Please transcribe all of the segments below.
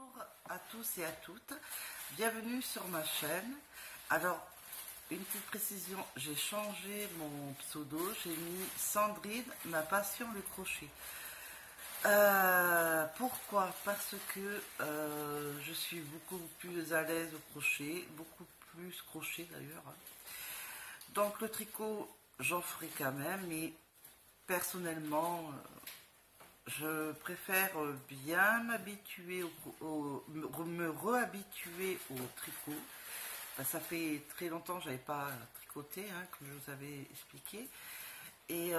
Bonjour à tous et à toutes, bienvenue sur ma chaîne. Alors, une petite précision, j'ai changé mon pseudo, j'ai mis Sandrine, ma passion le crochet. Pourquoi? Parce que je suis beaucoup plus à l'aise au crochet, beaucoup plus crochet d'ailleurs. Donc le tricot, j'en ferai quand même, mais personnellement, je préfère bien m'habituer, me réhabituer au tricot. Ça fait très longtemps que je n'avais pas tricoté, hein, comme je vous avais expliqué. Et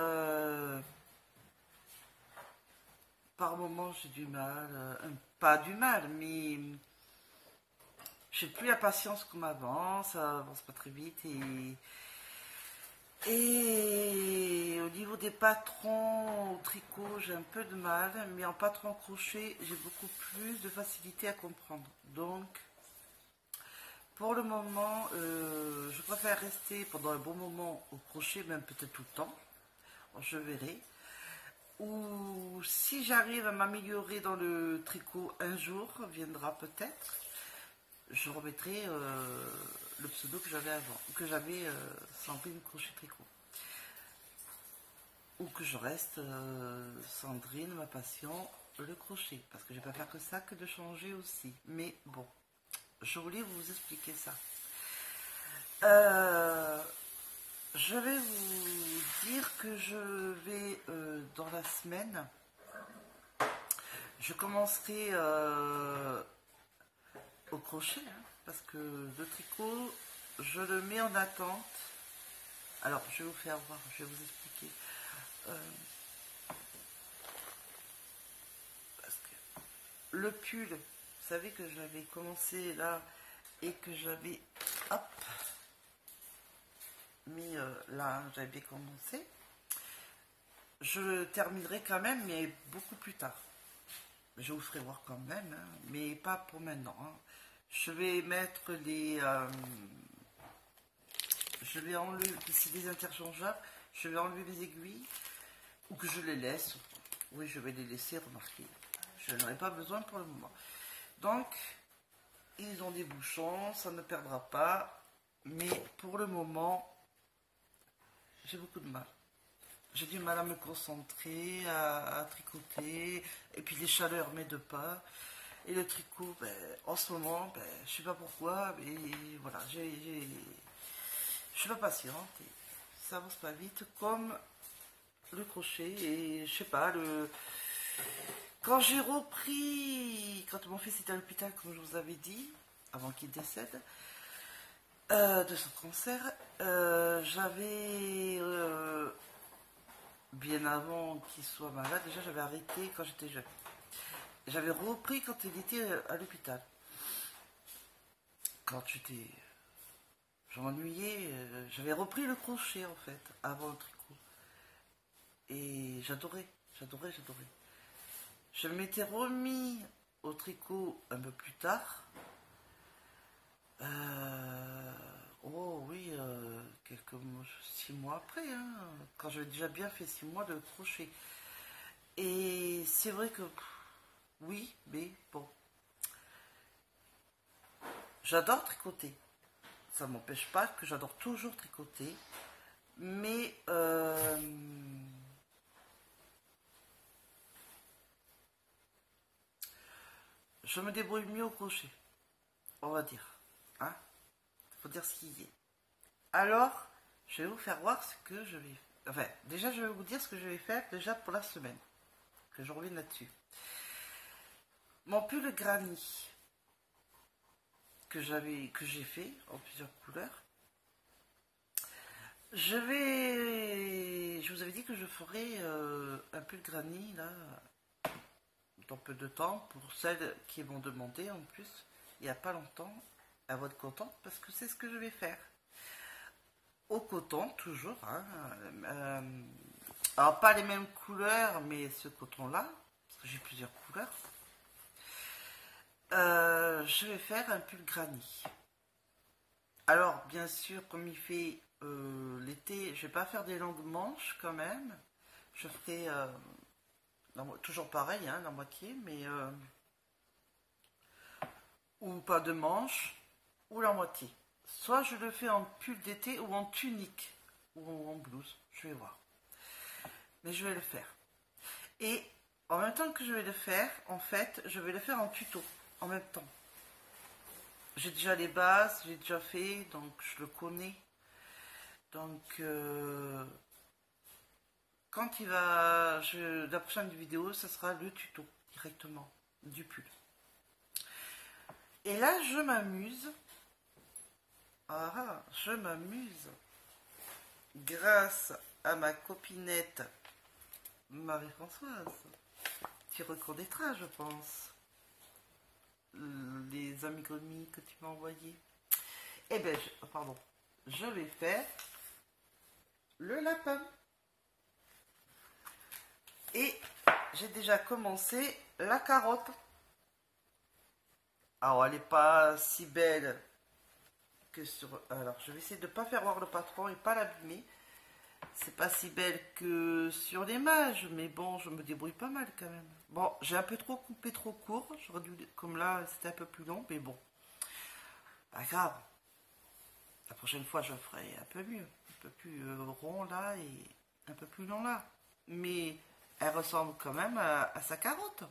par moments, j'ai du mal, pas du mal, mais j'ai plus la patience comme avant, ça avance pas très vite. Et au niveau des patrons au tricot, j'ai un peu de mal, mais en patron crochet, j'ai beaucoup plus de facilité à comprendre. Donc, pour le moment, je préfère rester pendant un bon moment au crochet, même peut-être tout le temps. Je verrai. Ou si j'arrive à m'améliorer dans le tricot un jour, viendra peut-être, je remettrai le pseudo que j'avais avant, que j'avais Sandrine Crochet Tricot. Ou que je reste Sandrine, ma passion, le crochet. Parce que je ne vais pas faire que ça, que de changer aussi. Mais bon, je voulais vous expliquer ça. Je vais vous dire que je vais, dans la semaine, je commencerai au crochet, hein, parce que le tricot, je le mets en attente. Alors, je vais vous faire voir, je vais vous expliquer. Parce que le pull, vous savez que j'avais commencé là et que j'avais, hop, mis là, j'avais commencé. Je terminerai quand même, mais beaucoup plus tard. Je vous ferai voir quand même, hein, mais pas pour maintenant. Hein. Je vais mettre les... je vais enlever, c'est des interchangeables, je vais enlever les aiguilles, ou que je les laisse. Oui, je vais les laisser, remarquer. Je n'en ai pas besoin pour le moment. Donc, ils ont des bouchons, ça ne perdra pas. Mais pour le moment, j'ai beaucoup de mal. J'ai du mal à me concentrer, à tricoter. Et puis les chaleurs m'aident pas. Et le tricot, ben, en ce moment, ben, je ne sais pas pourquoi, mais voilà, je suis pas patiente. Et ça avance pas vite comme le crochet. Et je sais pas, quand j'ai repris, quand mon fils était à l'hôpital, comme je vous avais dit, avant qu'il décède, de son cancer, j'avais, bien avant qu'il soit malade, déjà j'avais arrêté quand j'étais jeune. J'avais repris quand il était à l'hôpital. Quand je m'ennuyais, j'avais repris le crochet en fait, avant le tricot. Et j'adorais. Je m'étais remis au tricot un peu plus tard. Oh oui, 6 mois après, hein, quand j'avais déjà bien fait 6 mois de crochet. Et c'est vrai que, oui, mais bon, j'adore tricoter. Ça ne m'empêche pas que j'adore toujours tricoter, mais je me débrouille mieux au crochet, on va dire. Hein, faut dire ce qu'il y est. Alors, je vais vous faire voir ce que je vais... Enfin, déjà, je vais vous dire ce que je vais faire déjà pour la semaine. Que je revienne là-dessus. Mon pull granny que j'ai fait en plusieurs couleurs. Je vous avais dit que je ferais un pull granny là dans peu de temps pour celles qui m'ont demandé en plus il n'y a pas longtemps. À votre contente parce que c'est ce que je vais faire. Au coton toujours. Hein, alors pas les mêmes couleurs mais ce coton là parce que j'ai plusieurs couleurs. Je vais faire un pull granny. Alors bien sûr comme il fait l'été, je vais pas faire des longues manches quand même. Je ferai toujours pareil, hein, la moitié, mais ou pas de manches, ou la moitié. Soit je le fais en pull d'été ou en tunique, ou en blouse, je vais voir. Mais je vais le faire. Et en même temps que je vais le faire, en fait, je vais le faire en tuto, en même temps. J'ai déjà les bases, j'ai déjà fait, donc je le connais. Donc, quand il va... la prochaine vidéo, ce sera le tuto, directement, du pull. Et là, je m'amuse. Ah, je m'amuse. Grâce à ma copinette Marie-Françoise. Tu reconnaîtras, je pense, les amigues que tu m'as envoyés. Eh bien, pardon, je vais faire le lapin. Et j'ai déjà commencé la carotte. Alors, elle n'est pas si belle que sur... Alors, je vais essayer de ne pas faire voir le patron et pas l'abîmer. C'est pas si belle que sur l'image, mais bon, je me débrouille pas mal quand même. Bon, j'ai un peu trop coupé trop court. J'aurais dû, comme là, c'était un peu plus long, mais bon. Pas grave. La prochaine fois, je ferai un peu mieux. Un peu plus rond là et un peu plus long là. Mais elle ressemble quand même à sa carotte.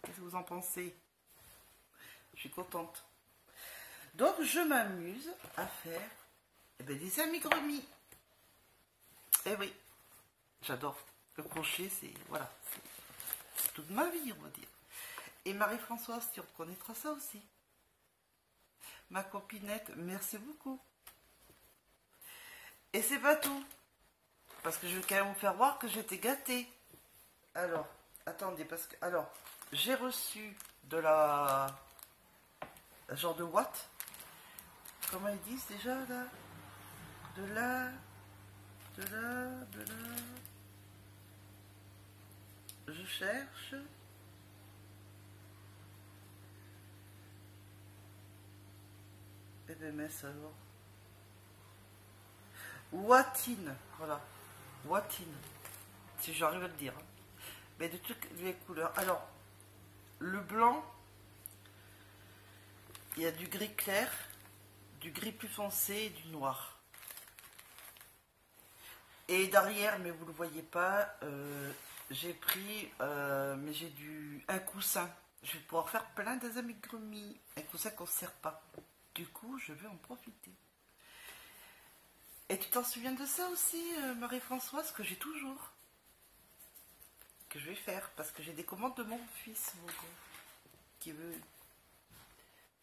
Qu'est-ce que vous en pensez? Je suis contente. Donc, je m'amuse à faire des amigues-remis. Eh oui, j'adore. Le crochet, c'est voilà, c'est toute ma vie, on va dire. Et Marie-Françoise, tu reconnaîtras ça aussi. Ma copinette, merci beaucoup. Et c'est pas tout. Parce que je vais quand même vous faire voir que j'étais gâtée. Alors, attendez, parce que... Alors, j'ai reçu de la... genre de Watt. Comment ils disent déjà, là? De là... Je cherche. MMS alors. Wattine, voilà. Wattine. Si j'arrive à le dire. Mais de toutes les couleurs. Alors, le blanc, il y a du gris clair, du gris plus foncé et du noir. Et derrière, mais vous ne le voyez pas, j'ai pris, mais j'ai un coussin. Je vais pouvoir faire plein des amigues-remis. Un coussin qu'on ne sert pas. Du coup, je vais en profiter. Et tu t'en souviens de ça aussi, Marie-Françoise, que j'ai toujours. Que je vais faire, parce que j'ai des commandes de mon fils, qui veut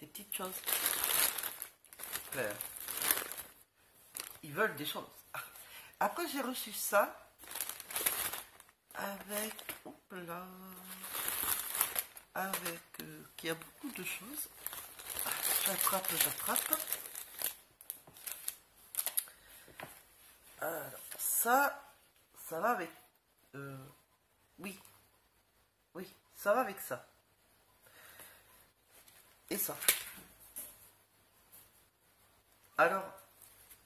des petites choses. Enfin, ils veulent des choses. Après, j'ai reçu ça avec... Hop là, avec... qui a beaucoup de choses. J'attrape. Alors, ça va avec... oui, ça va avec ça. Et ça. Alors,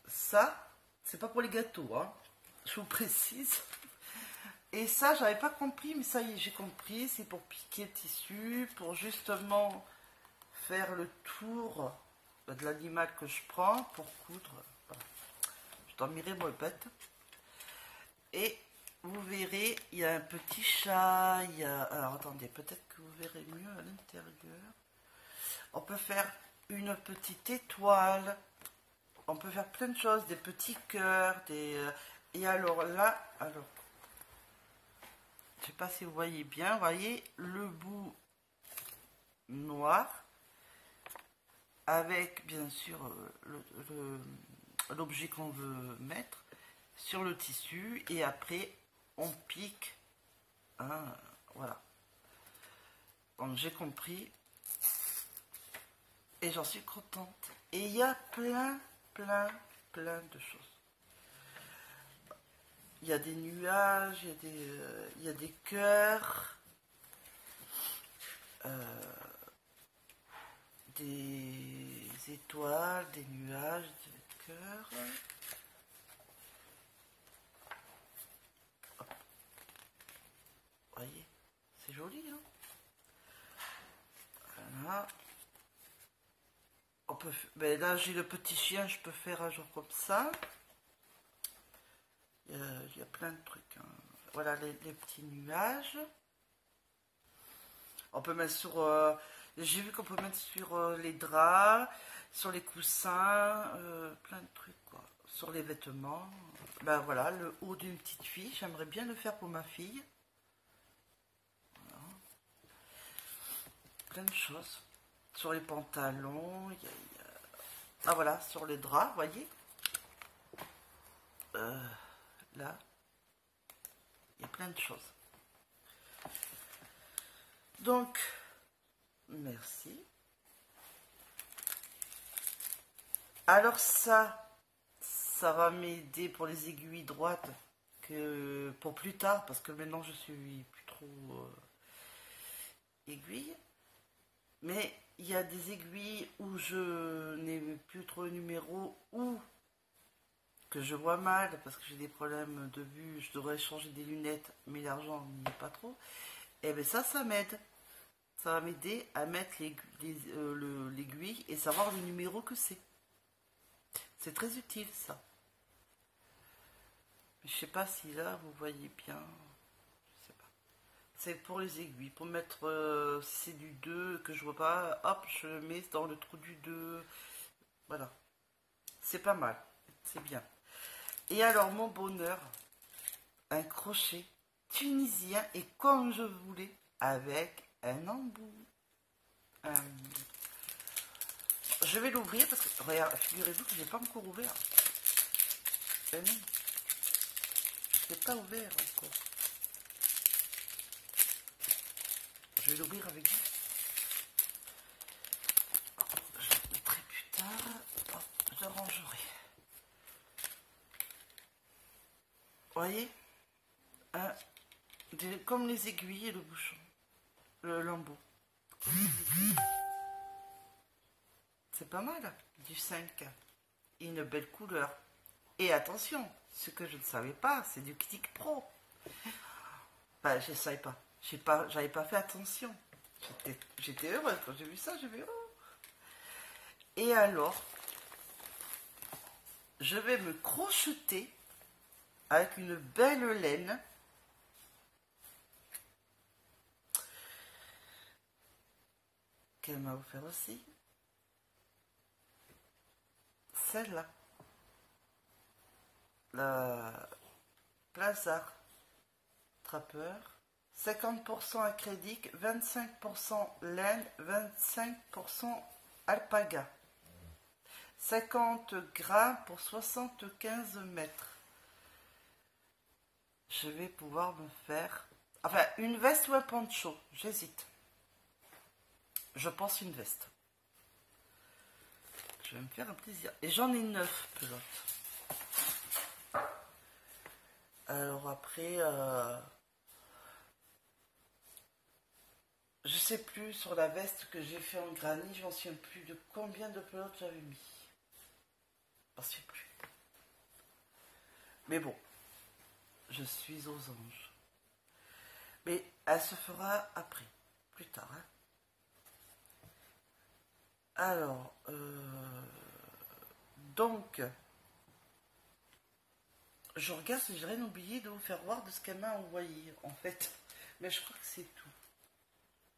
ça, c'est pas pour les gâteaux, hein. Je vous précise. Et ça, j'avais pas compris, mais ça y est, j'ai compris. C'est pour piquer le tissu, pour justement faire le tour de l'animal que je prends, pour coudre. Voilà. Je dormirai moi bête. Et vous verrez, il y a un petit chat, il y a... Alors attendez, peut-être que vous verrez mieux à l'intérieur. On peut faire une petite étoile. On peut faire plein de choses, des petits cœurs, des... Et alors là, je sais pas si vous voyez bien, vous voyez le bout noir avec bien sûr l'objet qu'on veut mettre sur le tissu et après on pique, hein, voilà. Donc j'ai compris et j'en suis contente. Et il y a plein de choses. Il y a des nuages, il y a des cœurs, des étoiles, des nuages, des cœurs. Hop. Vous voyez, c'est joli, hein? Voilà. peut... Ben là, j'ai le petit chien, je peux faire un genre comme ça. Il y a plein de trucs. Hein. Voilà les petits nuages. On peut mettre sur... j'ai vu qu'on peut mettre sur les draps, sur les coussins, plein de trucs, quoi. Sur les vêtements. Ben voilà, le haut d'une petite fille. J'aimerais bien le faire pour ma fille. Voilà. Plein de choses. Sur les pantalons, ah voilà, sur les draps, vous voyez. Là, il y a plein de choses. Donc, merci. Alors ça va m'aider pour les aiguilles droites que pour plus tard, parce que maintenant je suis plus trop aiguille. Mais il y a des aiguilles où je n'ai plus trop de numéros ou que je vois mal parce que j'ai des problèmes de vue, je devrais changer des lunettes, mais l'argent n'y est pas trop. Et bien ça m'aide. Ça va m'aider à mettre l'aiguille et savoir le numéro que c'est. C'est très utile ça. Mais je sais pas si là vous voyez bien. Je sais pas. C'est pour les aiguilles. Pour mettre si c'est du 2 que je vois pas, hop, je le mets dans le trou du 2. Voilà. C'est pas mal. C'est bien. Et alors mon bonheur, un crochet tunisien et comme je voulais avec un embout. Je vais l'ouvrir parce que, regarde, figurez-vous que je n'ai pas encore ouvert. Ben non, je n'ai pas ouvert encore. Je vais l'ouvrir avec vous. Je le mettrai plus tard. Hop, je le rangerai. Vous voyez, comme les aiguilles et le bouchon, l'embout. C'est pas mal, du 5. Une belle couleur. Et attention, ce que je ne savais pas, c'est du Click Pro. Enfin, je ne savais pas. J'avais pas fait attention. J'étais heureuse quand j'ai vu ça, j'ai vu oh. Et alors, je vais me crocheter avec une belle laine. Qu'elle m'a offert aussi. Celle-là. La Plaza Trapper. 50% acrylique, 25% laine, 25% alpaga. 50 grammes pour 75 mètres. Je vais pouvoir me faire... Enfin, une veste ou un poncho. J'hésite. Je pense une veste. Je vais me faire un plaisir. Et j'en ai 9 pelotes. Alors après... je sais plus sur la veste que j'ai fait en granit, je m'en souviens plus de combien de pelotes j'avais mis. Je m'en souviens plus. Mais bon, je suis aux anges. Mais elle se fera après, plus tard. Hein. Alors, donc, je regarde si j'ai rien oublié de vous faire voir de ce qu'elle m'a envoyé, en fait. Mais je crois que c'est tout.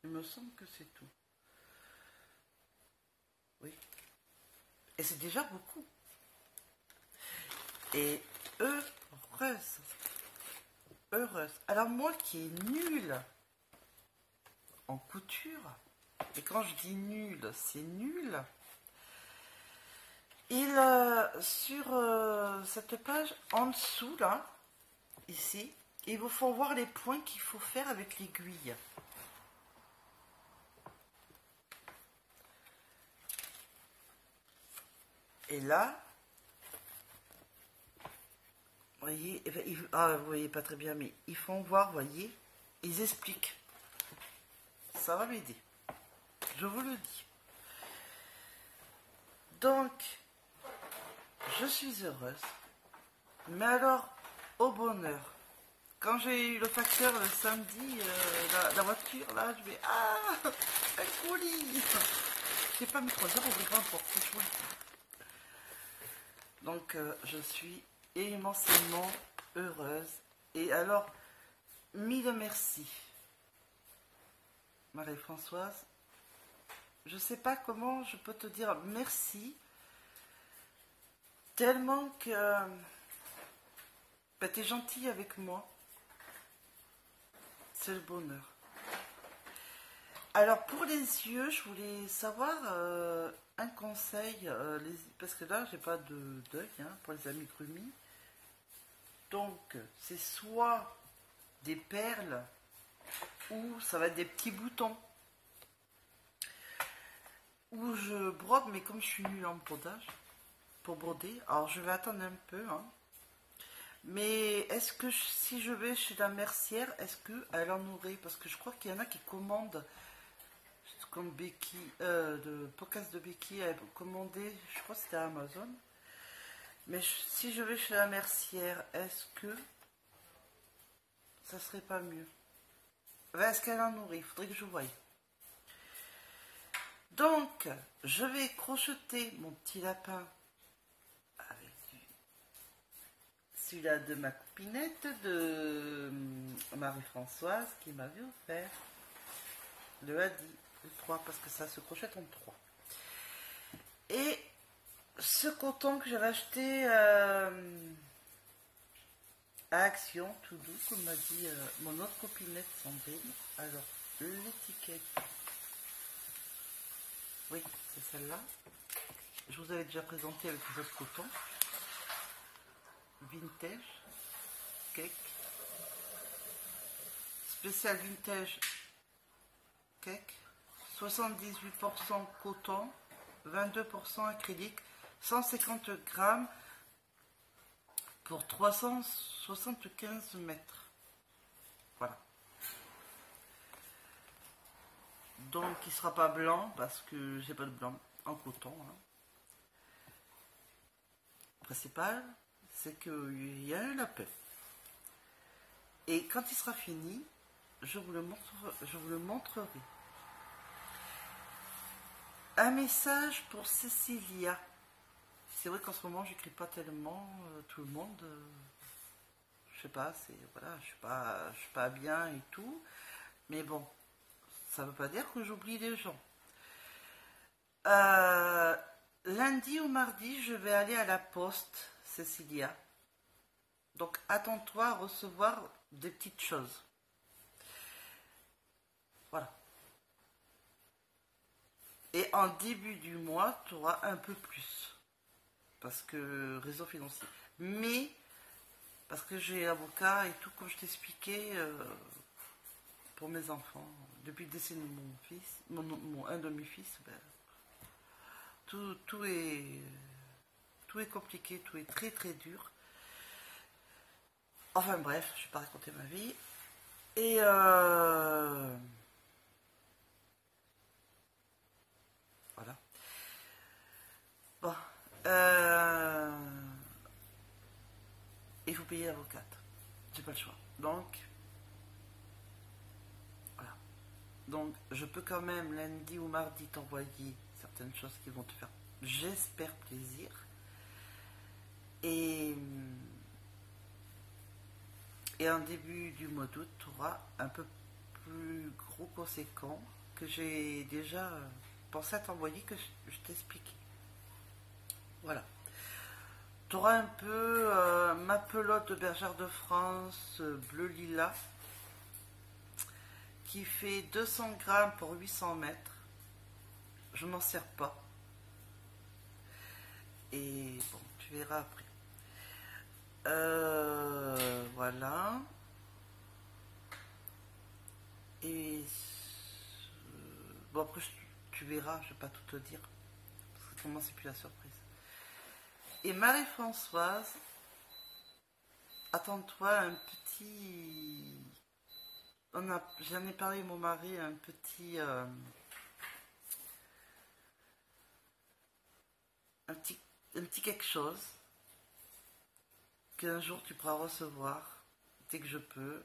Il me semble que c'est tout. Oui. Et c'est déjà beaucoup. Et heureuse. Heureuse. Alors moi qui est nulle en couture, et quand je dis nul, c'est nul. Sur cette page, en dessous, là, ici, il vous faut voir les points qu'il faut faire avec l'aiguille. Et là, vous voyez, vous voyez pas très bien, mais ils font voir, vous voyez, ils expliquent. Ça va m'aider. Je vous le dis. Donc, je suis heureuse. Mais alors, au bonheur. Quand j'ai eu le facteur le samedi, la voiture, là, je vais... Ah, un colis. sais pas me choisir, on verra pour franchement. Donc, je suis immensément heureuse. Et alors, mille merci, Marie-Françoise. Je sais pas comment je peux te dire merci, tellement que bah, tu es gentille avec moi. C'est le bonheur. Alors, pour les yeux, je voulais savoir un conseil, parce que là, j'ai pas de deuil hein, pour les amigurumis. Donc, c'est soit des perles ou ça va être des petits boutons. Ou je brode, mais comme je suis nulle en brodage, pour broder, alors je vais attendre un peu. Hein. Mais est-ce que si je vais chez la mercière, est-ce qu'elle en aurait? Parce que je crois qu'il y en a qui commandent, comme Becky, de podcast de Becky, elle commandait, je crois que c'était à Amazon. Mais si je vais chez la mercière, est-ce que ça serait pas mieux? Est-ce qu'elle en aurait? Il faudrait que je voie. Donc, je vais crocheter mon petit lapin avec celui-là de ma copinette de Marie-Françoise qui m'avait offert le Hadi, le 3, parce que ça se crochette en 3. Et ce coton que j'avais acheté à Action, tout doux, comme m'a dit mon autre copinette Sandrine. Alors, l'étiquette. Oui, c'est celle-là. Je vous avais déjà présenté avec les autres cotons. Vintage cake. Spécial vintage cake. 78% coton, 22% acrylique, 150 grammes pour 375 mètres. Voilà. Donc il ne sera pas blanc parce que j'ai pas de blanc en coton. Hein. Le principal, c'est qu'il y a un lapin. Et quand il sera fini, je vous le montrerai. Un message pour Cécilia. C'est vrai qu'en ce moment, j'écris pas tellement. Tout le monde, je sais pas, voilà, je suis pas bien et tout. Mais bon, ça veut pas dire que j'oublie les gens. Lundi ou mardi, je vais aller à la poste, Cécilia. Donc, attends-toi à recevoir des petites choses. Voilà. Et en début du mois, tu auras un peu plus. Parce que réseau financier. Mais, parce que j'ai avocat et tout, comme je t'expliquais, pour mes enfants. Depuis le décès de mon fils, un de mes fils, ben, tout est compliqué, tout est très très dur. Enfin bref, je ne vais pas raconter ma vie. Et voilà. Bon. Il faut payer l'avocate. J'ai pas le choix. Donc, voilà. Donc, je peux quand même lundi ou mardi t'envoyer certaines choses qui vont te faire, j'espère, plaisir. Et en début du mois d'août, tu auras un peu plus gros conséquent que j'ai déjà pensé à t'envoyer, que je t'explique. Voilà. Tu auras un peu ma pelote de bergère de France bleu lilas qui fait 200 grammes pour 800 mètres. Je m'en sers pas. Et bon, tu verras après. Voilà. Et bon, après tu verras, je vais pas tout te dire. Parce que comment c'est plus la surprise. Et Marie-Françoise, attends-toi un petit... J'en ai parlé à mon mari, un petit quelque chose qu'un jour tu pourras recevoir dès que je peux,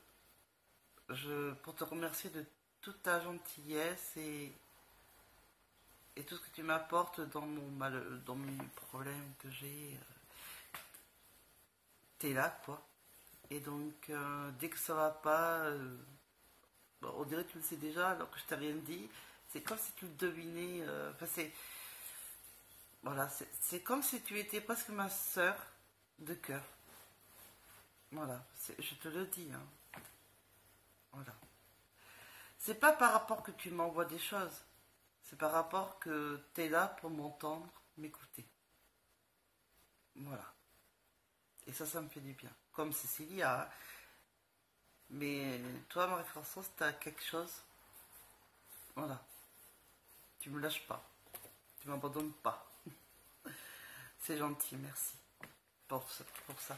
pour te remercier de toute ta gentillesse et tout ce que tu m'apportes dans dans mes problèmes que j'ai, t'es là, quoi. Et donc, dès que ça va pas, bon, on dirait que tu le sais déjà alors que je t'ai rien dit. C'est comme si tu le devinais. Enfin, voilà, c'est comme si tu étais presque ma sœur de cœur. Voilà, je te le dis. Hein. Voilà. C'est pas par rapport que tu m'envoies des choses. C'est par rapport que tu es là pour m'entendre, m'écouter. Voilà. Et ça me fait du bien. Comme Cécilia. Hein. Mais toi, Marie-Françoise, tu as quelque chose. Voilà. Tu me lâches pas. Tu m'abandonnes pas. C'est gentil, merci pour ça.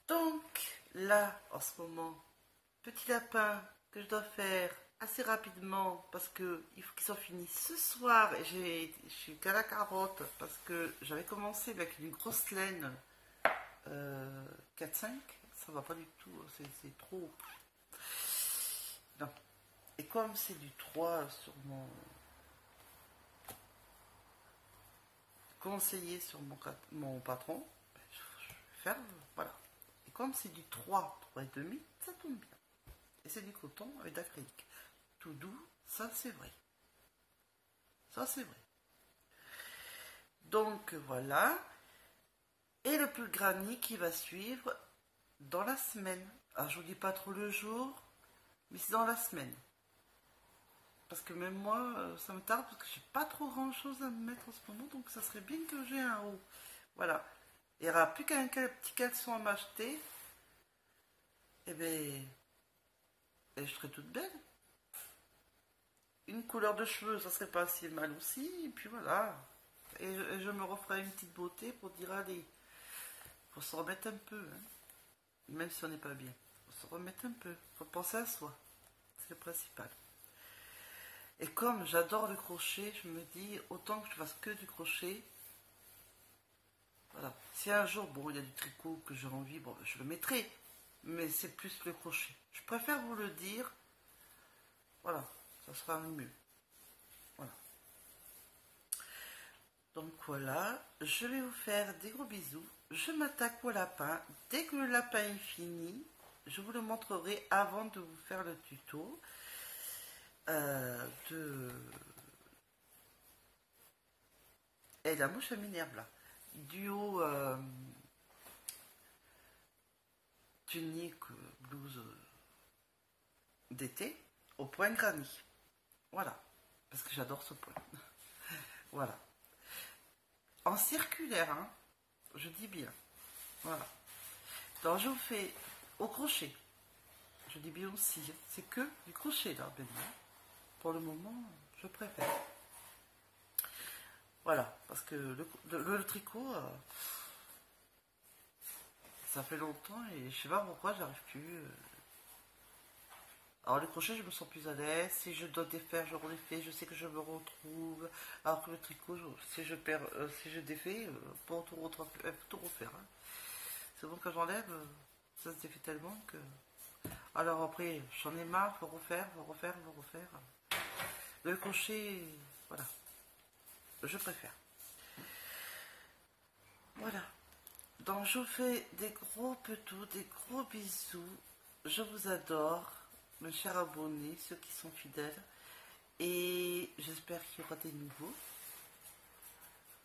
Donc, là, en ce moment, petit lapin que je dois faire assez rapidement parce que il faut qu'ils soient finis ce soir. Et je suis qu'à la carotte parce que j'avais commencé avec une grosse laine 4-5. Ça va pas du tout, c'est trop. Non. Et comme c'est du 3 sur mon conseiller sur mon patron, je vais faire, voilà. Et comme c'est du 3,5, ça tombe bien. Et c'est du coton avec d'acrylique. Tout doux, ça c'est vrai. Ça c'est vrai. Donc voilà. Et le pull granny qui va suivre dans la semaine. Alors je vous dis pas trop le jour, mais c'est dans la semaine. Parce que même moi, ça me tarde parce que j'ai pas trop grand chose à me mettre en ce moment, donc ça serait bien que j'ai un haut. Voilà. Il n'y aura plus qu'un petit caleçon à m'acheter. Et ben, et je serai toute belle. Une couleur de cheveux, ça serait pas si mal aussi. Et puis voilà. Et je me referai une petite beauté pour dire allez, faut se remettre un peu. Hein. Même si on n'est pas bien. Faut se remettre un peu. Faut penser à soi. C'est le principal. Et comme j'adore le crochet, je me dis autant que je fasse que du crochet. Voilà. Si un jour, bon, il y a du tricot que j'ai envie, bon, je le mettrai. Mais c'est plus le crochet. Je préfère vous le dire. Voilà, ça sera mieux. Voilà. Donc voilà, je vais vous faire des gros bisous. Je m'attaque au lapin. Dès que le lapin est fini, je vous le montrerai avant de vous faire le tuto. Et la mouche à Minerve là. Duo tunique blouse d'été au point granny. Voilà. Parce que j'adore ce point. Voilà. En circulaire, hein. Je dis bien. Voilà. Donc je vous fais au crochet. Je dis bien aussi. C'est que du crochet là, maintenant. Pour le moment, je préfère. Voilà, parce que le tricot, ça fait longtemps et je sais pas pourquoi j'arrive plus. Alors le crochet, je me sens plus à l'aise. Si je dois défaire, je redéfais. Je sais que je me retrouve. Alors que le tricot, si je défais, pour tout refaire. Hein. C'est bon quand j'enlève, ça se défait tellement que. Alors après, j'en ai marre, faut refaire. Le crochet, voilà. Je préfère. Voilà. Donc je vous fais des gros petous, des gros bisous. Je vous adore, mes chers abonnés, ceux qui sont fidèles. Et j'espère qu'il y aura des nouveaux.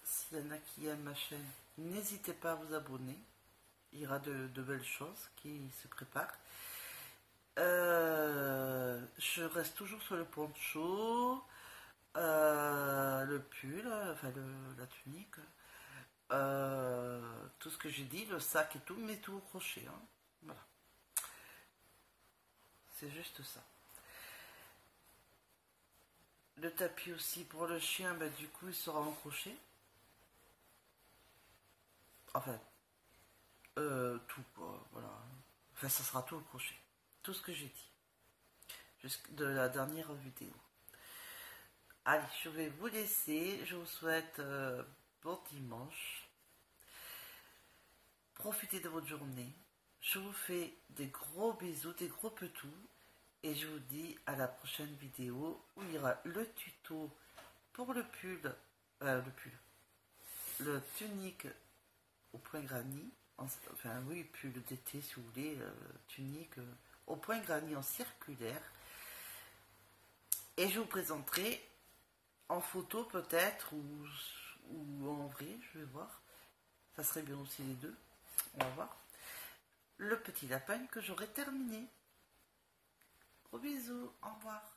S'il y en a qui aiment ma chaîne, n'hésitez pas à vous abonner. Il y aura de belles choses qui se préparent. Je reste toujours sur le poncho. Le pull, enfin la tunique, tout ce que j'ai dit, le sac et tout, mais tout au crochet. Hein. Voilà. C'est juste ça. Le tapis aussi pour le chien, bah, du coup, il sera en crochet. Enfin, tout, quoi, voilà. Enfin, ça sera tout au crochet. Tout ce que j'ai dit. Jusque de la dernière vidéo. Allez, je vais vous laisser. Je vous souhaite bon dimanche. Profitez de votre journée. Je vous fais des gros bisous, des gros petous. Et je vous dis à la prochaine vidéo où il y aura le tuto pour le tunique au point granny. Enfin oui, pull d'été si vous voulez, tunique au point granny en circulaire. Et je vous présenterai en photo peut-être ou en vrai, je vais voir. Ça serait bien aussi les deux. On va voir. Le petit lapin que j'aurai terminé. Gros bisous, au revoir.